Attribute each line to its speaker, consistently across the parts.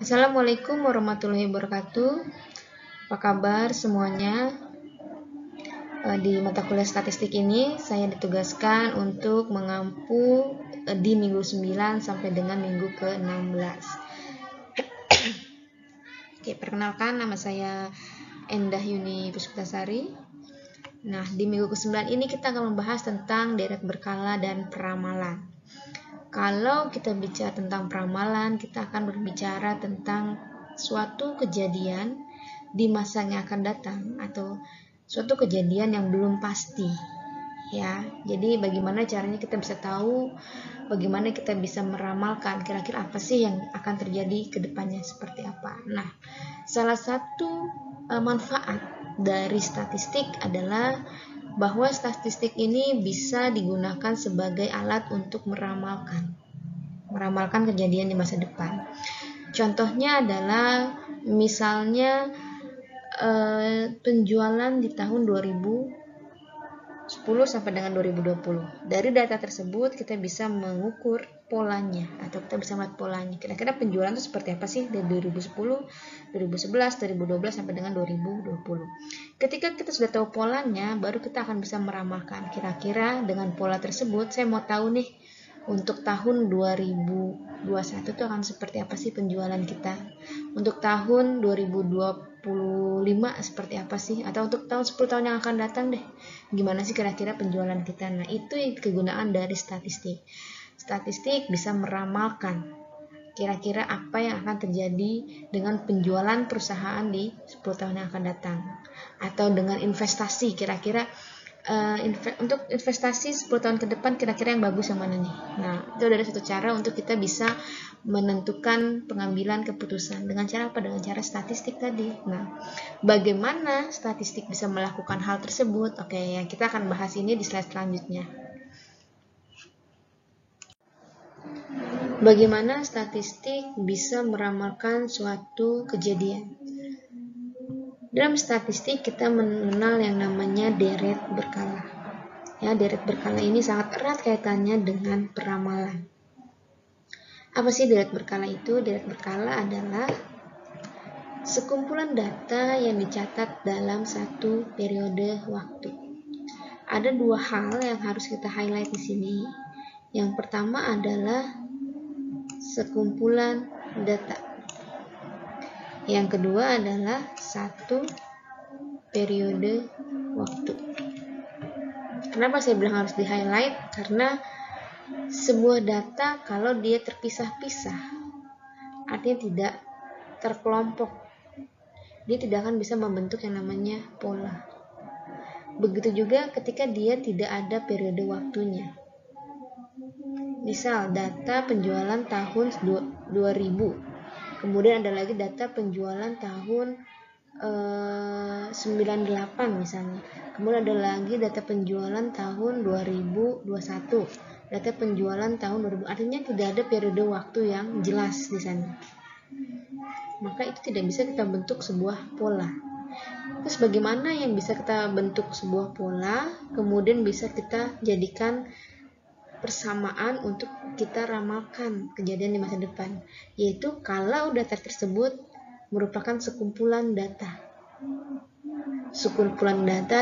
Speaker 1: Assalamualaikum warahmatullahi wabarakatuh. Apa kabar semuanya? Di mata kuliah statistik ini saya ditugaskan untuk mengampu di minggu 9 sampai dengan minggu ke-16. Oke, perkenalkan, nama saya Endah Yuni Puspitasari. Nah, di minggu ke-9 ini kita akan membahas tentang deret berkala dan peramalan. Kalau kita bicara tentang peramalan, kita akan berbicara tentang suatu kejadian di masa yang akan datang atau suatu kejadian yang belum pasti. Ya, jadi bagaimana caranya kita bisa tahu, bagaimana kita bisa meramalkan kira-kira apa sih yang akan terjadi ke depannya seperti apa. Nah, salah satu manfaat dari statistik adalah bahwa statistik ini bisa digunakan sebagai alat untuk meramalkan kejadian di masa depan. Contohnya adalah misalnya penjualan di tahun 2010 sampai dengan 2020. Dari data tersebut kita bisa mengukur polanya atau kita bisa melihat polanya. Kira-kira penjualan itu seperti apa sih dari 2010, 2011, 2012 sampai dengan 2020. Ketika kita sudah tahu polanya, baru kita akan bisa meramalkan. Kira-kira dengan pola tersebut saya mau tahu nih untuk tahun 2021 itu akan seperti apa sih penjualan kita. Untuk tahun 2025 seperti apa sih, atau untuk tahun 10 tahun yang akan datang deh, gimana sih kira-kira penjualan kita. Nah, itu kegunaan dari statistik. Statistik bisa meramalkan kira-kira apa yang akan terjadi dengan penjualan perusahaan di 10 tahun yang akan datang, atau dengan investasi, kira-kira untuk investasi 10 tahun ke depan kira-kira yang bagus yang mana nih. Nah, itu adalah satu cara untuk kita bisa menentukan pengambilan keputusan. Dengan cara apa? Dengan cara statistik tadi. Nah, bagaimana statistik bisa melakukan hal tersebut? Oke, ya, kita akan bahas ini di slide selanjutnya. Bagaimana statistik bisa meramalkan suatu kejadian? Dalam statistik kita mengenal yang namanya deret berkala. Ya, deret berkala ini sangat erat kaitannya dengan peramalan. Apa sih deret berkala itu? Deret berkala adalah sekumpulan data yang dicatat dalam satu periode waktu. Ada dua hal yang harus kita highlight di sini. Yang pertama adalah sekumpulan data. Yang kedua adalah satu periode waktu. Kenapa saya bilang harus di-highlight? Karena sebuah data kalau dia terpisah-pisah, artinya tidak terkelompok, dia tidak akan bisa membentuk yang namanya pola. Begitu juga ketika dia tidak ada periode waktunya. Misal data penjualan tahun 2000, kemudian ada lagi data penjualan tahun 98 misalnya, kemudian ada lagi data penjualan tahun 2021, data penjualan tahun 2000, artinya tidak ada periode waktu yang jelas di sana. Maka itu tidak bisa kita bentuk sebuah pola. Terus bagaimana yang bisa kita bentuk sebuah pola, kemudian bisa kita jadikan persamaan untuk kita ramalkan kejadian di masa depan, yaitu kalau data tersebut merupakan sekumpulan data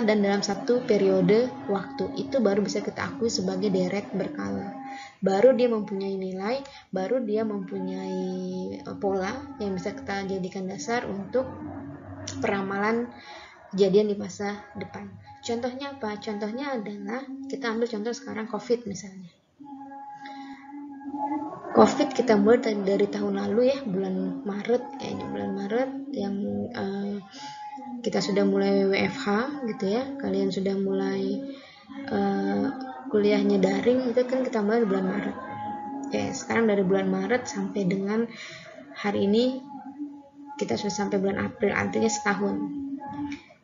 Speaker 1: dan dalam satu periode waktu, itu baru bisa kita akui sebagai deret berkala. Baru dia mempunyai nilai, baru dia mempunyai pola yang bisa kita jadikan dasar untuk peramalan kejadian di masa depan. Contohnya apa? Contohnya adalah kita ambil contoh sekarang COVID misalnya. COVID kita mulai dari tahun lalu ya, bulan Maret yang kita sudah mulai WFH gitu ya. Kalian sudah mulai kuliahnya daring, itu kan kita mulai di bulan Maret. Oke, sekarang dari bulan Maret sampai dengan hari ini kita sudah sampai bulan April, artinya setahun.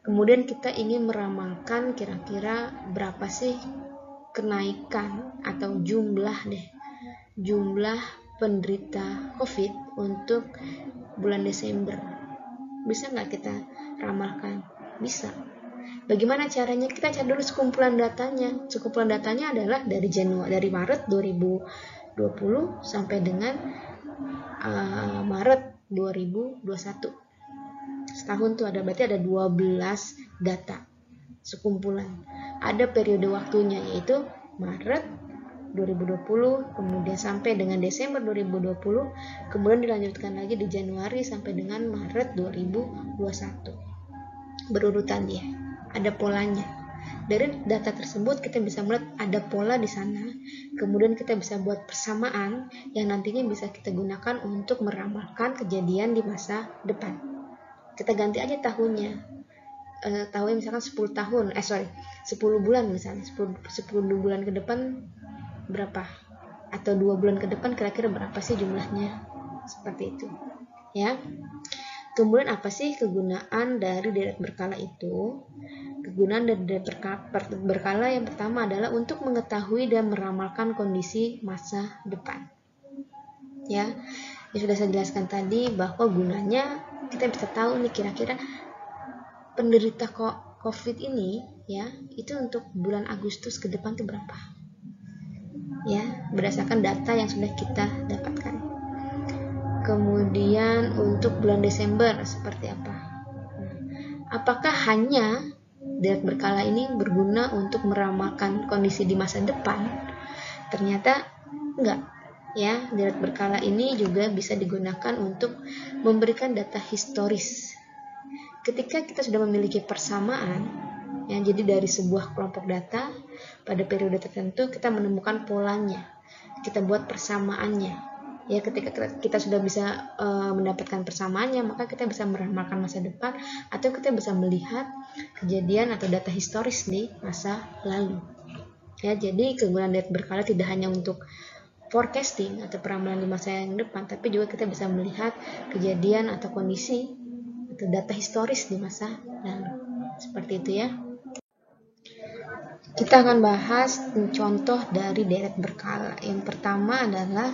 Speaker 1: Kemudian kita ingin meramalkan kira-kira berapa sih kenaikan atau jumlah penderita COVID untuk bulan Desember. Bisa nggak kita ramalkan? Bisa. Bagaimana caranya? Kita cari dulu sekumpulan datanya. Sekumpulan datanya adalah dari Maret 2020 sampai dengan Maret 2021. Setahun tuh berarti ada 12 data sekumpulan. Ada periode waktunya yaitu Maret 2020, kemudian sampai dengan Desember 2020, kemudian dilanjutkan lagi di Januari sampai dengan Maret 2021. Berurutan dia, ada polanya. Dari data tersebut kita bisa melihat ada pola di sana, kemudian kita bisa buat persamaan yang nantinya bisa kita gunakan untuk meramalkan kejadian di masa depan. Kita ganti aja tahunnya. Tahunnya misalkan 10 bulan misalnya, 10 bulan ke depan berapa, atau 2 bulan ke depan kira-kira berapa sih jumlahnya, seperti itu ya. Kemudian apa sih kegunaan dari deret berkala itu? Kegunaan dari deret berkala yang pertama adalah untuk mengetahui dan meramalkan kondisi masa depan ya. Yang sudah saya jelaskan tadi bahwa gunanya kita bisa tahu nih kira-kira penderita COVID ini ya, itu untuk bulan Agustus ke depan itu berapa ya, berdasarkan data yang sudah kita dapatkan. Kemudian untuk bulan Desember seperti apa? Apakah hanya deret berkala ini berguna untuk meramalkan kondisi di masa depan? Ternyata enggak ya. Deret berkala ini juga bisa digunakan untuk memberikan data historis. Ketika kita sudah memiliki persamaan ya, jadi dari sebuah kelompok data pada periode tertentu kita menemukan polanya, kita buat persamaannya ya. Ketika kita sudah bisa mendapatkan persamaannya, maka kita bisa meramalkan masa depan atau kita bisa melihat kejadian atau data historis di masa lalu ya. Jadi kegunaan deret berkala tidak hanya untuk forecasting atau peramalan di masa yang depan, tapi juga kita bisa melihat kejadian atau kondisi atau data historis di masa lalu, seperti itu ya. Kita akan bahas contoh dari deret berkala. Yang pertama adalah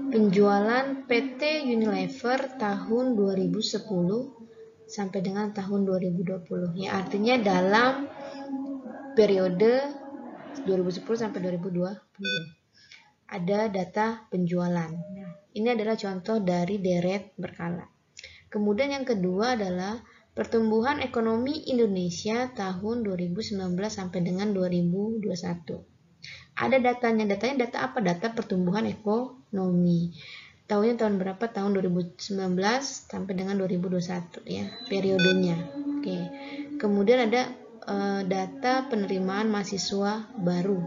Speaker 1: penjualan PT Unilever tahun 2010 sampai dengan tahun 2020. Ya, artinya dalam periode 2010 sampai 2020 ada data penjualan. Nah, ini adalah contoh dari deret berkala. Kemudian yang kedua adalah pertumbuhan ekonomi Indonesia tahun 2019 sampai dengan 2021. Ada datanya. Datanya data apa? Data pertumbuhan ekonomi. Tahunnya tahun berapa? Tahun 2019 sampai dengan 2021 ya, periodenya. Oke. Kemudian ada data penerimaan mahasiswa baru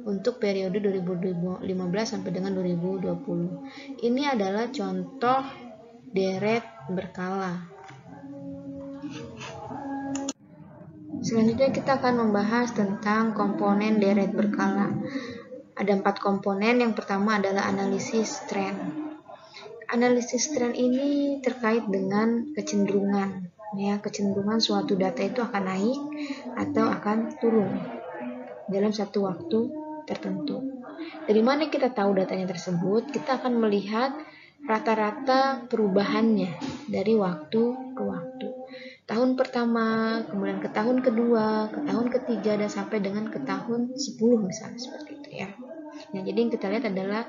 Speaker 1: untuk periode 2015 sampai dengan 2020. Ini adalah contoh deret berkala. Selanjutnya kita akan membahas tentang komponen deret berkala. Ada 4 komponen. Yang pertama adalah analisis tren. Analisis tren ini terkait dengan kecenderungan. Ya, kecenderungan suatu data itu akan naik atau akan turun dalam satu waktu tertentu. Dari mana kita tahu datanya tersebut? Kita akan melihat rata-rata perubahannya dari waktu ke waktu. Tahun pertama, kemudian ke tahun kedua, ke tahun ketiga, dan sampai dengan ke tahun 10 misalnya, seperti itu ya. Nah, jadi yang kita lihat adalah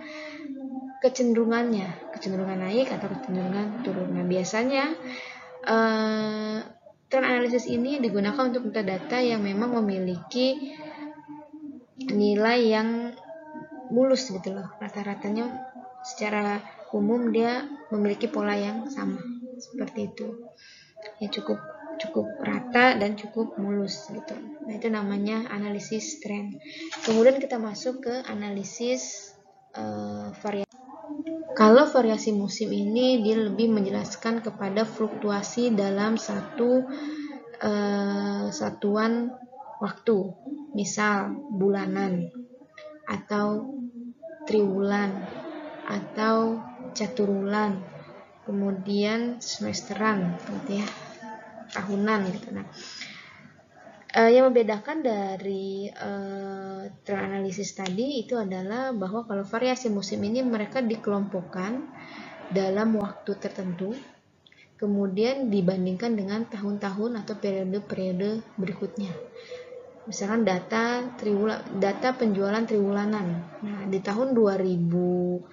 Speaker 1: kecenderungannya, kecenderungan naik atau kecenderungan turun. Nah, biasanya tren analisis ini digunakan untuk data yang memang memiliki nilai yang mulus gitu loh. Rata-ratanya secara umum dia memiliki pola yang sama, seperti itu. Ya, cukup rata dan cukup mulus gitu. Nah, itu namanya analisis tren. Kemudian kita masuk ke analisis variasi. Kalau variasi musim ini dia lebih menjelaskan kepada fluktuasi dalam satu satuan waktu, misal bulanan atau triwulan atau caturulan, kemudian semesteran gitu ya, tahunan gitu. Nah, yang membedakan dari tren analisis tadi itu adalah bahwa kalau variasi musim ini mereka dikelompokkan dalam waktu tertentu, kemudian dibandingkan dengan tahun-tahun atau periode-periode berikutnya. Misalkan data penjualan triwulanan. Nah, di tahun 2019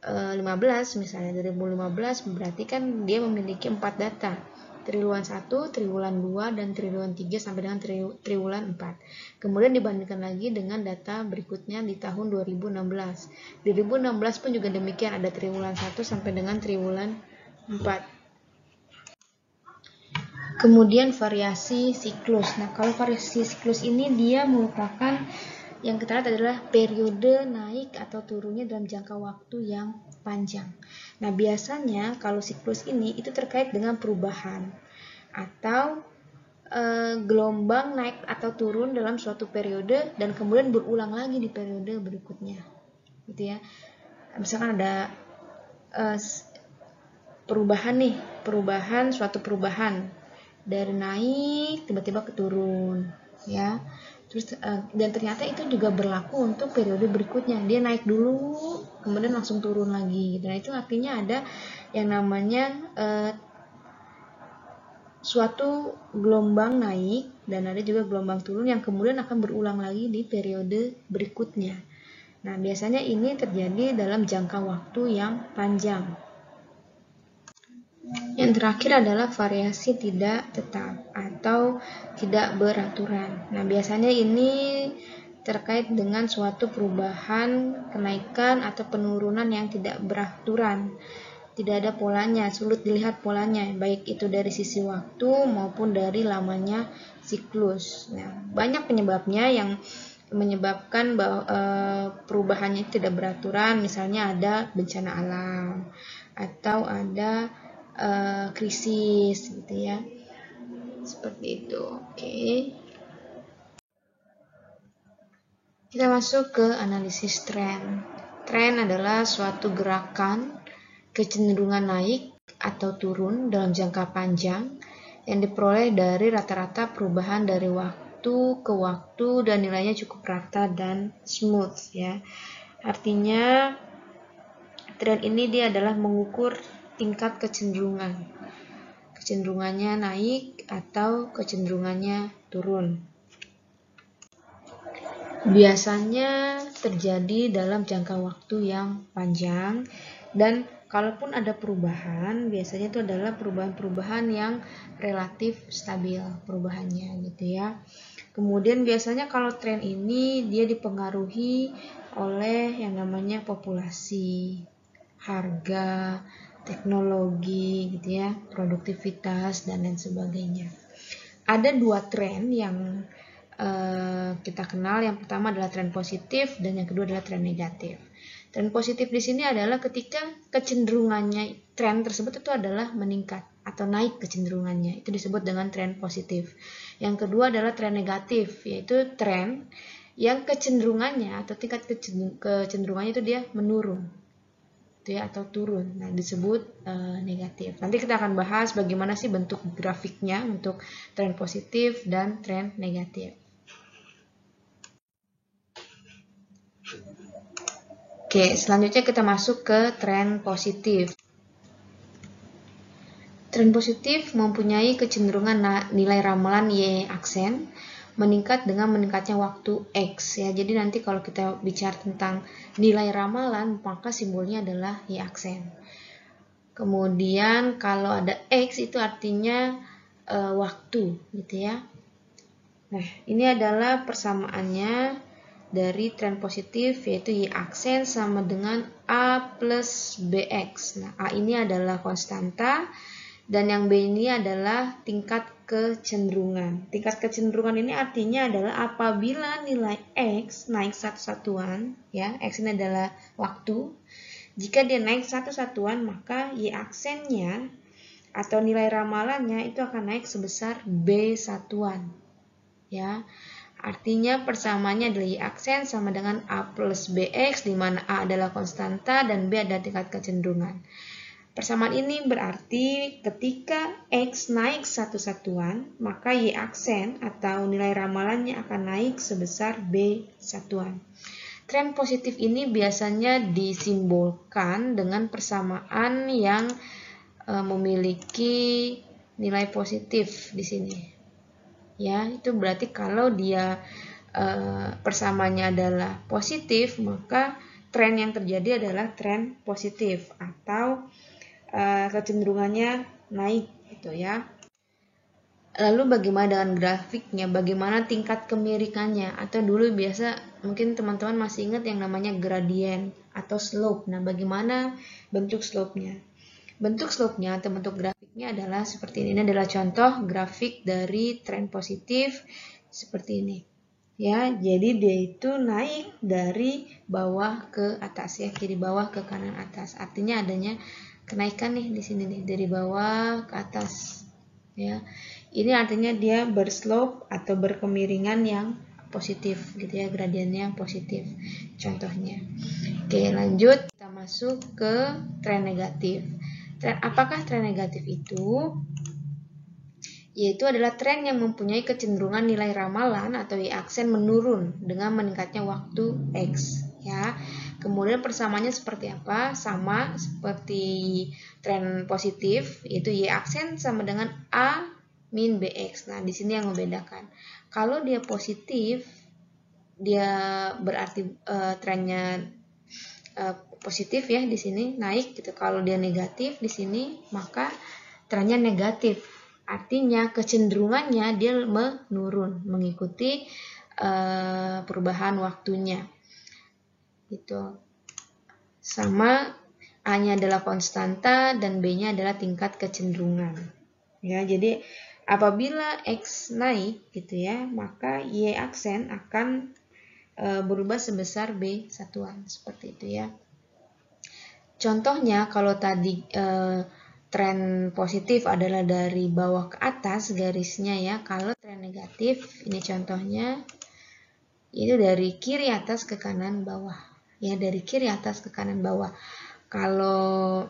Speaker 1: 15 misalnya 2015 berarti kan dia memiliki 4 data, triwulan 1, triwulan 2, dan triwulan 3 sampai dengan triwulan 4. Kemudian dibandingkan lagi dengan data berikutnya di tahun 2016. 2016 pun juga demikian, ada triwulan 1 sampai dengan triwulan 4. Kemudian variasi siklus. Nah, kalau variasi siklus ini dia merupakan yang kita lihat adalah periode naik atau turunnya dalam jangka waktu yang panjang. Nah, biasanya kalau siklus ini itu terkait dengan perubahan atau gelombang naik atau turun dalam suatu periode dan kemudian berulang lagi di periode berikutnya. Gitu ya. Misalkan ada suatu perubahan dari naik tiba-tiba ke turun, ya. Terus dan ternyata itu juga berlaku untuk periode berikutnya. Dia naik dulu, kemudian langsung turun lagi. Dan itu artinya ada yang namanya suatu gelombang naik dan ada juga gelombang turun yang kemudian akan berulang lagi di periode berikutnya. Nah, biasanya ini terjadi dalam jangka waktu yang panjang. Yang terakhir adalah variasi tidak tetap atau tidak beraturan. Nah, biasanya ini terkait dengan suatu perubahan, kenaikan atau penurunan yang tidak beraturan. Tidak ada polanya, sulit dilihat polanya, baik itu dari sisi waktu maupun dari lamanya siklus. Nah, banyak penyebabnya yang menyebabkan bahwa perubahannya tidak beraturan, misalnya ada bencana alam atau ada krisis gitu ya, seperti itu. Oke, kita masuk ke analisis tren. Tren adalah suatu gerakan kecenderungan naik atau turun dalam jangka panjang yang diperoleh dari rata-rata perubahan dari waktu ke waktu dan nilainya cukup rata dan smooth, ya. Artinya tren ini dia adalah mengukur tingkat kecenderungannya naik atau kecenderungannya turun. Biasanya terjadi dalam jangka waktu yang panjang, dan kalaupun ada perubahan, biasanya itu adalah perubahan-perubahan yang relatif stabil perubahannya gitu ya. Kemudian biasanya kalau tren ini dia dipengaruhi oleh yang namanya populasi, harga, teknologi gitu ya, produktivitas dan lain sebagainya. Ada 2 tren yang kita kenal. Yang pertama adalah tren positif dan yang kedua adalah tren negatif. Tren positif di sini adalah ketika kecenderungannya tren tersebut itu adalah meningkat atau naik kecenderungannya, itu disebut dengan tren positif. Yang kedua adalah tren negatif, yaitu tren yang kecenderungannya atau tingkat kecenderungannya itu dia menurun ya, atau turun. Nah, disebut negatif. Nanti kita akan bahas bagaimana sih bentuk grafiknya untuk tren positif dan tren negatif. Oke, selanjutnya kita masuk ke tren positif. Tren positif mempunyai kecenderungan nilai ramalan Y aksen meningkat dengan meningkatnya waktu X ya. Jadi nanti kalau kita bicara tentang nilai ramalan, maka simbolnya adalah Y aksen. Kemudian kalau ada X itu artinya waktu gitu ya. Nah, ini adalah persamaannya dari tren positif, yaitu Y aksen sama dengan A plus BX. Nah, A ini adalah konstanta dan yang B ini adalah tingkat kecenderungan. Tingkat kecenderungan ini artinya adalah apabila nilai X naik satu satuan, ya, X ini adalah waktu. Jika dia naik satu satuan, maka Y aksennya atau nilai ramalannya itu akan naik sebesar B satuan. Ya, artinya persamaannya adalah Y aksen sama dengan A plus BX, di mana A adalah konstanta dan B adalah tingkat kecenderungan. Persamaan ini berarti ketika X naik satu satuan, maka Y aksen atau nilai ramalannya akan naik sebesar B satuan. Tren positif ini biasanya disimbolkan dengan persamaan yang memiliki nilai positif di sini. Ya, itu berarti kalau dia persamaannya adalah positif, maka tren yang terjadi adalah tren positif atau kecenderungannya naik gitu ya. Lalu bagaimana dengan grafiknya? Bagaimana tingkat kemirikannya? Atau dulu biasa mungkin teman-teman masih ingat yang namanya gradient atau slope. Nah, bagaimana bentuk slope-nya? Bentuk slope-nya atau bentuk grafiknya adalah seperti ini. Ini adalah contoh grafik dari tren positif seperti ini. Ya, jadi dia itu naik dari bawah ke atas ya, kiri bawah ke kanan atas. Artinya adanya kenaikan nih di sini nih, dari bawah ke atas. Ya. Ini artinya dia berslope atau berkemiringan yang positif gitu ya, gradiennya positif. Contohnya. Oke, lanjut kita masuk ke tren negatif. Apakah tren negatif itu? Yaitu adalah tren yang mempunyai kecenderungan nilai ramalan atau y-aksen menurun dengan meningkatnya waktu X ya. Kemudian persamaannya seperti apa? Sama seperti tren positif, yaitu y-aksen sama dengan A min BX. Nah, di sini yang membedakan. Kalau dia positif, dia berarti trennya positif ya di sini naik gitu. Kalau dia negatif di sini, maka trennya negatif. Artinya kecenderungannya dia menurun mengikuti perubahan waktunya. Gitu. Sama A-nya adalah konstanta dan B-nya adalah tingkat kecenderungan. Ya, jadi apabila X naik gitu ya, maka Y aksen akan berubah sebesar B satuan seperti itu ya. Contohnya kalau tadi tren positif adalah dari bawah ke atas garisnya ya, kalau tren negatif ini contohnya itu dari kiri atas ke kanan bawah ya, dari kiri atas ke kanan bawah. Kalau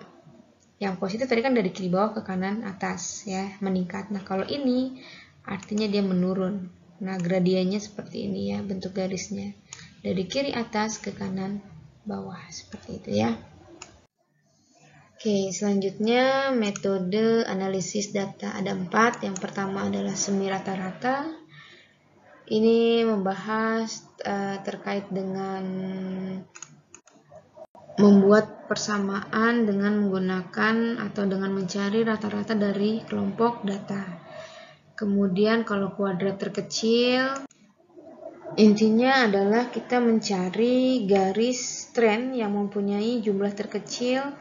Speaker 1: yang positif tadi kan dari kiri bawah ke kanan atas ya, meningkat. Nah, kalau ini artinya dia menurun. Nah, gradiennya seperti ini ya, bentuk garisnya. Dari kiri atas ke kanan bawah seperti itu ya. Oke, selanjutnya metode analisis data. Ada 4. Yang pertama adalah semi rata-rata. Ini membahas terkait dengan membuat persamaan dengan menggunakan atau dengan mencari rata-rata dari kelompok data. Kemudian kalau kuadrat terkecil, intinya adalah kita mencari garis tren yang mempunyai jumlah terkecil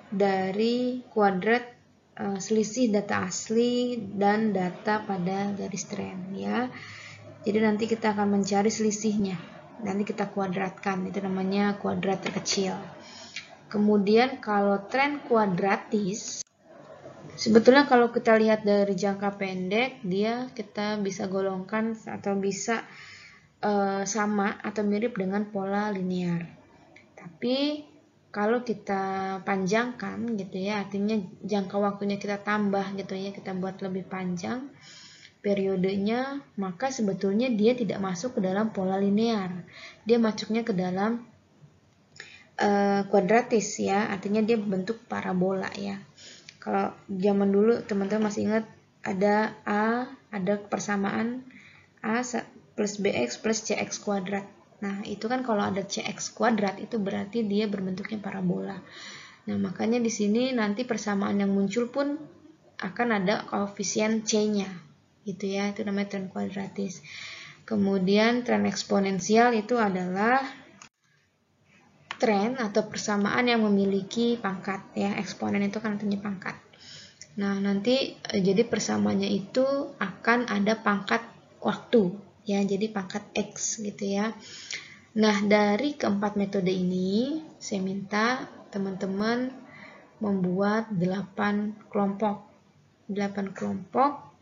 Speaker 1: dari kuadrat selisih data asli dan data pada garis tren ya. Jadi nanti kita akan mencari selisihnya. Nanti kita kuadratkan, itu namanya kuadrat terkecil. Kemudian kalau tren kuadratis, sebetulnya kalau kita lihat dari jangka pendek, dia kita bisa golongkan atau bisa sama atau mirip dengan pola linear. Tapi kalau kita panjangkan gitu ya, artinya jangka waktunya kita tambah gitu ya, kita buat lebih panjang periodenya, maka sebetulnya dia tidak masuk ke dalam pola linear. Dia masuknya ke dalam kuadratis ya, artinya dia bentuk parabola ya. Kalau zaman dulu teman-teman masih ingat ada persamaan A plus BX plus CX kuadrat. Nah, itu kan kalau ada CX kuadrat itu berarti dia berbentuknya parabola. Nah, makanya di sini nanti persamaan yang muncul pun akan ada koefisien C-nya. Gitu ya, itu namanya tren kuadratis. Kemudian tren eksponensial itu adalah tren atau persamaan yang memiliki pangkat ya. Eksponen itu kan artinya pangkat. Nah, nanti jadi persamaannya itu akan ada pangkat waktu ya, jadi pangkat X gitu ya. Nah, dari keempat metode ini saya minta teman-teman membuat 8 kelompok. 8 kelompok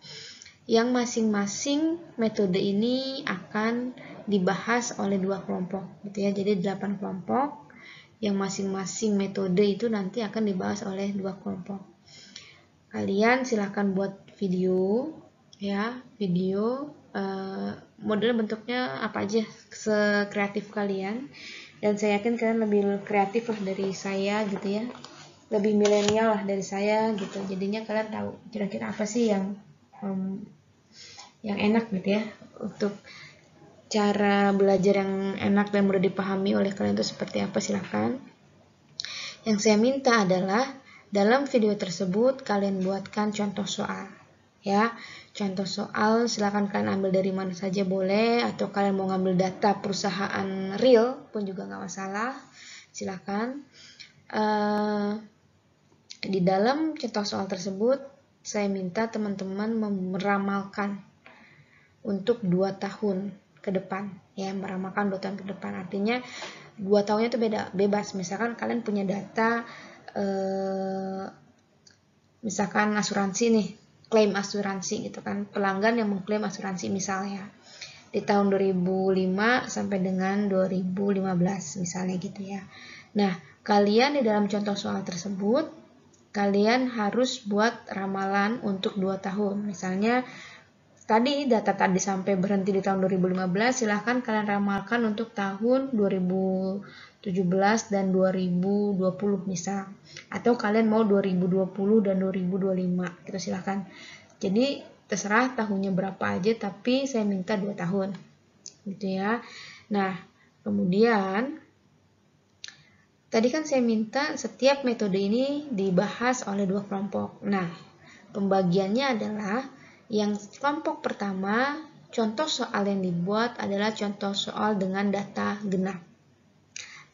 Speaker 1: yang masing-masing metode ini akan dibahas oleh 2 kelompok gitu ya. Jadi 8 kelompok yang masing-masing metode itu nanti akan dibahas oleh 2 kelompok. Kalian silahkan buat video ya, video model bentuknya apa aja sekreatif kalian, dan saya yakin kalian lebih kreatif lah dari saya gitu ya, lebih milenial lah dari saya gitu. Jadinya kalian tahu kira-kira apa sih yang enak gitu ya untuk cara belajar yang enak dan mudah dipahami oleh kalian itu seperti apa, silahkan. Yang saya minta adalah dalam video tersebut kalian buatkan contoh soal, ya. Contoh soal silakan kalian ambil dari mana saja boleh, atau kalian mau ngambil data perusahaan real pun juga nggak masalah, silakan. Di dalam contoh soal tersebut saya minta teman-teman meramalkan untuk 2 tahun ke depan, ya, meramalkan 2 tahun ke depan. Artinya 2 tahunnya itu bebas. Misalkan kalian punya data misalkan asuransi nih, klaim asuransi gitu kan, pelanggan yang mengklaim asuransi misalnya di tahun 2005 sampai dengan 2015 misalnya gitu ya. Nah, kalian di dalam contoh soal tersebut kalian harus buat ramalan untuk 2 tahun. Misalnya tadi data tadi sampai berhenti di tahun 2015, silahkan kalian ramalkan untuk tahun 2017 dan 2020 misal. Atau kalian mau 2020 dan 2025, gitu silahkan. Jadi terserah tahunnya berapa aja, tapi saya minta 2 tahun. Gitu ya. Nah, kemudian tadi kan saya minta setiap metode ini dibahas oleh 2 kelompok. Nah, pembagiannya adalah yang kelompok pertama, contoh soal yang dibuat adalah contoh soal dengan data genap.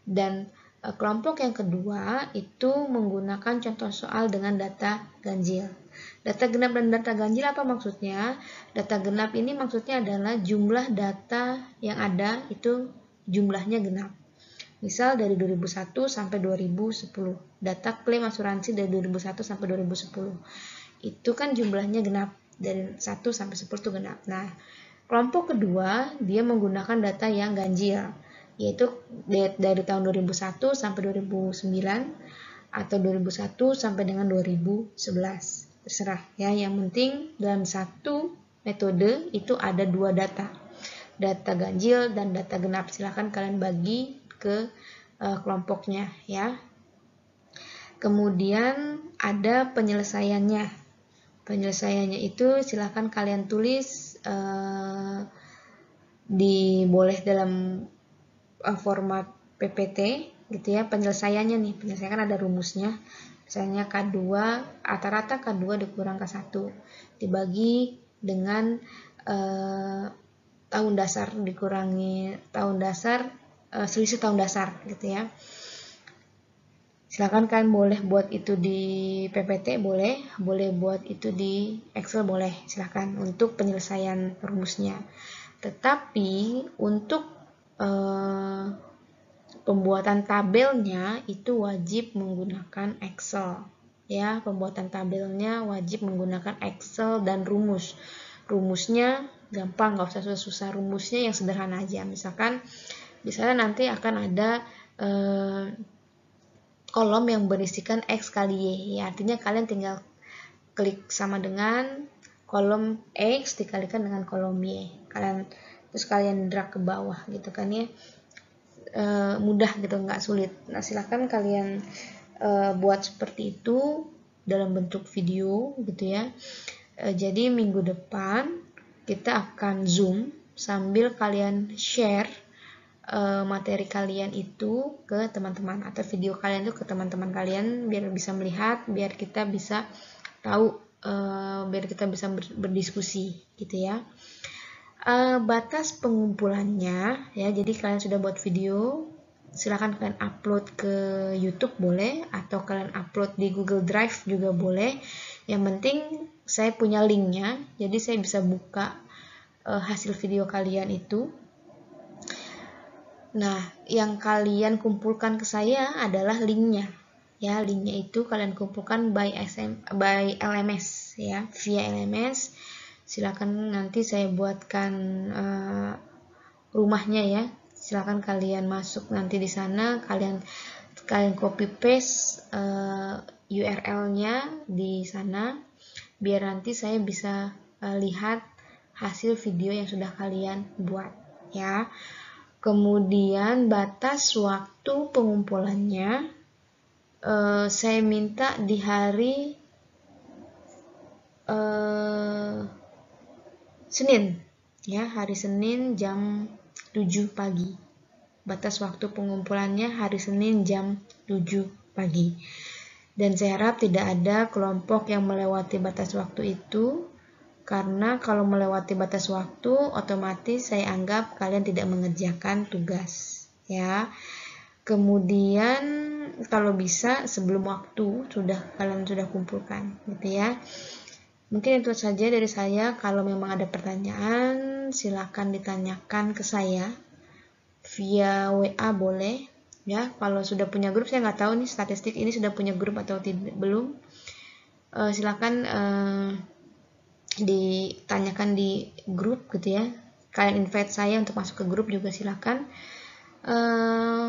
Speaker 1: Dan kelompok yang kedua itu menggunakan contoh soal dengan data ganjil. Data genap dan data ganjil apa maksudnya? Data genap ini maksudnya adalah jumlah data yang ada itu jumlahnya genap. Misal dari 2001 sampai 2010, data klaim asuransi dari 2001 sampai 2010. Itu kan jumlahnya genap, dari 1 sampai 10 itu genap. Nah, kelompok kedua dia menggunakan data yang ganjil, yaitu dari tahun 2001 sampai 2009 atau 2001 sampai dengan 2011. Terserah ya, yang penting dalam satu metode itu ada 2 data. Data ganjil dan data genap. Silahkan kalian bagi ke kelompoknya ya. Kemudian ada penyelesaiannya. Penyelesaiannya itu silahkan kalian tulis boleh dalam format PPT gitu ya. Penyelesaiannya nih, penyelesaian ada rumusnya. Misalnya K2, rata-rata K2 dikurang K1 dibagi dengan tahun dasar dikurangi tahun dasar, selisih tahun dasar gitu ya. Silakan kalian boleh buat itu di PPT, boleh buat itu di Excel, boleh, silakan untuk penyelesaian rumusnya. Tetapi untuk pembuatan tabelnya itu wajib menggunakan Excel ya. Pembuatan tabelnya wajib menggunakan Excel dan rumusnya gampang, nggak usah susah-susah, rumusnya yang sederhana aja. Misalnya nanti akan ada kolom yang berisikan X kali Y, ya, artinya kalian tinggal klik sama dengan kolom X dikalikan dengan kolom Y, terus kalian drag ke bawah gitu kan ya. Mudah gitu, nggak sulit. Nah, silahkan kalian buat seperti itu dalam bentuk video gitu ya. Jadi minggu depan kita akan Zoom sambil kalian share materi kalian itu ke teman-teman, atau video kalian itu ke teman-teman kalian, biar bisa melihat, biar kita bisa tahu, biar kita bisa berdiskusi gitu ya. Batas pengumpulannya ya, jadi kalian sudah buat video, silahkan kalian upload ke YouTube boleh, atau kalian upload di Google Drive juga boleh. Yang penting saya punya linknya, jadi saya bisa buka hasil video kalian itu. Nah, yang kalian kumpulkan ke saya adalah linknya. Ya, linknya itu kalian kumpulkan by LMS ya, via LMS. Silakan nanti saya buatkan rumahnya ya. Silakan kalian masuk nanti di sana, kalian copy paste URL-nya di sana, biar nanti saya bisa lihat hasil video yang sudah kalian buat ya. Kemudian batas waktu pengumpulannya saya minta di hari Senin ya, hari Senin jam 7 pagi. Batas waktu pengumpulannya hari Senin jam 7 pagi. Dan saya harap tidak ada kelompok yang melewati batas waktu itu, karena kalau melewati batas waktu otomatis saya anggap kalian tidak mengerjakan tugas, ya. Kemudian kalau bisa sebelum waktu kalian sudah kumpulkan, gitu ya. Mungkin itu saja dari saya. Kalau memang ada pertanyaan silakan ditanyakan ke saya via WA boleh, ya. Kalau sudah punya grup, saya nggak tahu nih statistik ini sudah punya grup atau belum. Silakan ditanyakan di grup, gitu ya. Kalian invite saya untuk masuk ke grup juga silakan.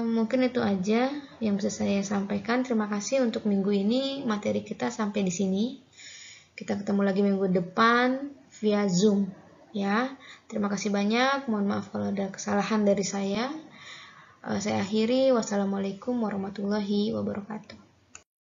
Speaker 1: Mungkin itu aja yang bisa saya sampaikan. Terima kasih untuk minggu ini. Materi kita sampai di sini. Kita ketemu lagi minggu depan via Zoom, ya. Terima kasih banyak. Mohon maaf kalau ada kesalahan dari saya. Saya akhiri. Wassalamualaikum warahmatullahi wabarakatuh.